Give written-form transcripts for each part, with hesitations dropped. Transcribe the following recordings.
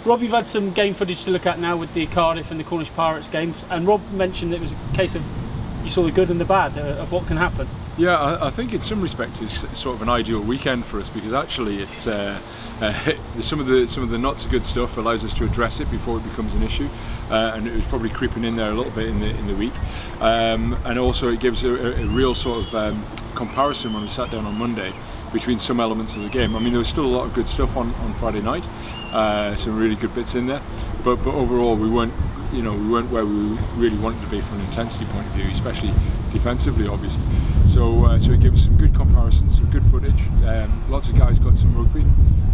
Rob, you've had some game footage to look at now with the Cardiff and the Cornish Pirates games, and Rob mentioned it was a case of you saw the good and the bad of what can happen. Yeah, I think in some respects it's sort of an ideal weekend for us, because actually it's some of the not so good stuff allows us to address it before it becomes an issue, and it was probably creeping in there a little bit in the week, and also it gives a real sort of comparison when we sat down on Monday between some elements of the game. I mean, there was still a lot of good stuff on Friday night, some really good bits in there, but overall we weren't where we really wanted to be from an intensity point of view, especially defensively, obviously. So it gave us some good comparisons, some good footage. Lots of guys got some rugby,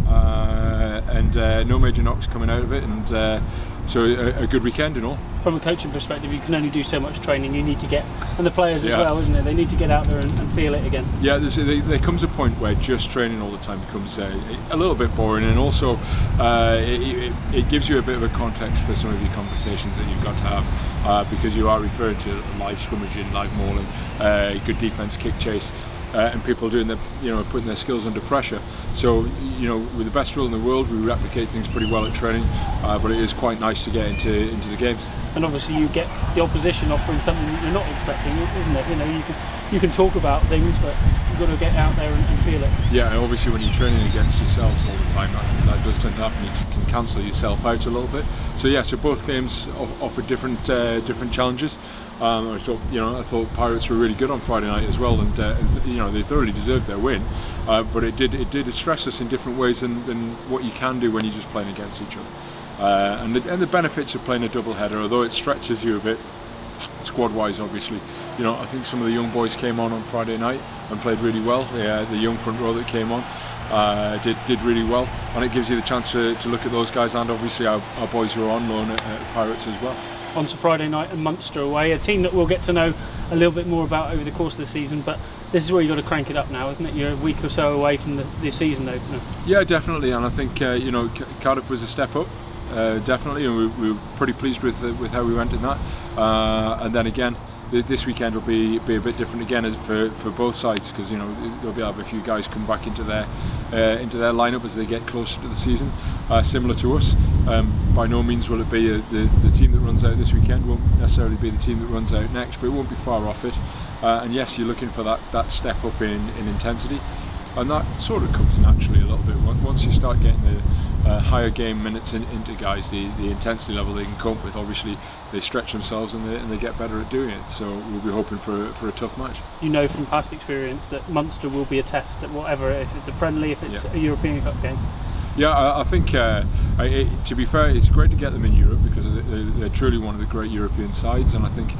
and no major knocks coming out of it, and so a good weekend and all. From a coaching perspective, you can only do so much training. You need to get, and the players as well, isn't it? They need to get out there and feel it again. Yeah, there comes a point where just training all the time becomes a little bit boring, and also it gives you a bit of a context for some of your conversations that you've got to have, because you are referring to live scrummaging, live mauling, good defence, kick chase, and people doing putting their skills under pressure. So with the best drill in the world, we replicate things pretty well at training, but it is quite nice to get into the games. And obviously you get the opposition offering something that you're not expecting, isn't it? You can talk about things, but you've got to get out there and feel it. Yeah, and obviously when you're training against yourselves all the time, that does tend to happen. You can cancel yourself out a little bit. So yeah, so both games offer different challenges. I thought Pirates were really good on Friday night as well, and they thoroughly deserved their win. But it did stress us in different ways than what you can do when you're just playing against each other. And the benefits of playing a double header, although it stretches you a bit squad-wise, obviously. I think some of the young boys came on Friday night and played really well. The young front row that came on did really well, and it gives you the chance to look at those guys, and obviously our boys who are on loan at Pirates as well. On to Friday night and Munster away, a team that we'll get to know a little bit more about over the course of the season, but this is where you've got to crank it up now, isn't it? You're a week or so away from the season opener. Yeah, definitely, and I think Cardiff was a step up, definitely, and we were pretty pleased with how we went in that, and then again this weekend will be a bit different again for both sides, because they'll be have a few guys come back into their lineup as they get closer to the season, similar to us. By no means will it be the team that runs out this weekend won't necessarily be the team that runs out next, but it won't be far off it. And yes, you're looking for that step up in intensity, and that sort of comes naturally a little bit once you start getting the higher game minutes into guys. The intensity level they can cope with, obviously they stretch themselves and they get better at doing it. So we'll be hoping for a tough match. From past experience that Munster will be a test at whatever, if it's a friendly, if it's a European Cup game. Yeah, I think to be fair, it's great to get them in Europe, because they're truly one of the great European sides, and I think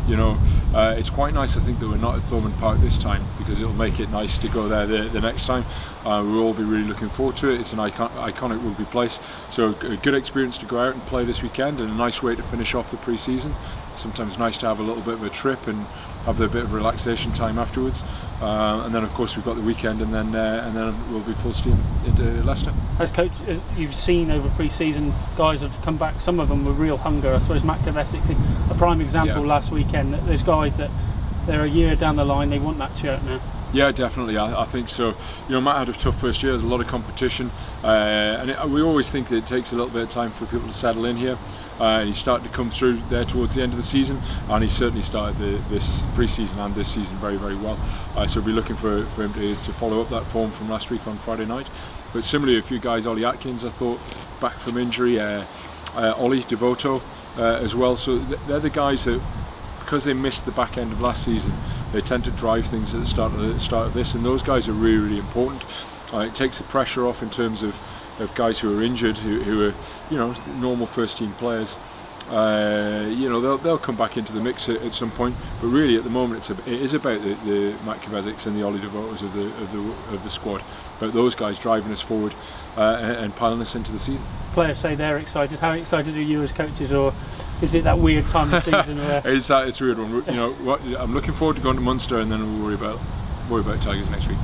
it's quite nice, I think, that we're not at Thomond Park this time, because it'll make it nice to go there the next time. We'll all be really looking forward to it. It's an iconic rugby place, so a good experience to go out and play this weekend, and a nice way to finish off the pre-season. Sometimes nice to have a little bit of a trip and have a bit of relaxation time afterwards, and then of course we've got the weekend, and then we'll be full steam into Leicester. As coach, you've seen over pre-season guys have come back, some of them with real hunger. I suppose Matt Kavesic, a prime example last weekend. Those guys that they're a year down the line, they want that shirt now. Yeah, definitely, I think so. Matt had a tough first year. There's a lot of competition, and we always think that it takes a little bit of time for people to settle in here. He started to come through there towards the end of the season, and he certainly started this pre-season and this season very, very well. So we'll be looking for him to follow up that form from last week on Friday night. But similarly, a few guys, Ollie Atkins, I thought, back from injury, Ollie Devoto as well. So they're the guys that, because they missed the back end of last season, they tend to drive things at the start of this, and those guys are really, really important. It takes the pressure off in terms of guys who are injured, who are normal first team players. They'll come back into the mix at some point, but really at the moment it is about the Matt Kavesics and the Ollie Devotos of the squad, but those guys driving us forward and piling us into the season. Players say they're excited. How excited are you as coaches, or is it that weird time of season where it's a weird one? I'm looking forward to going to Munster, and then we'll worry about Tigers next week.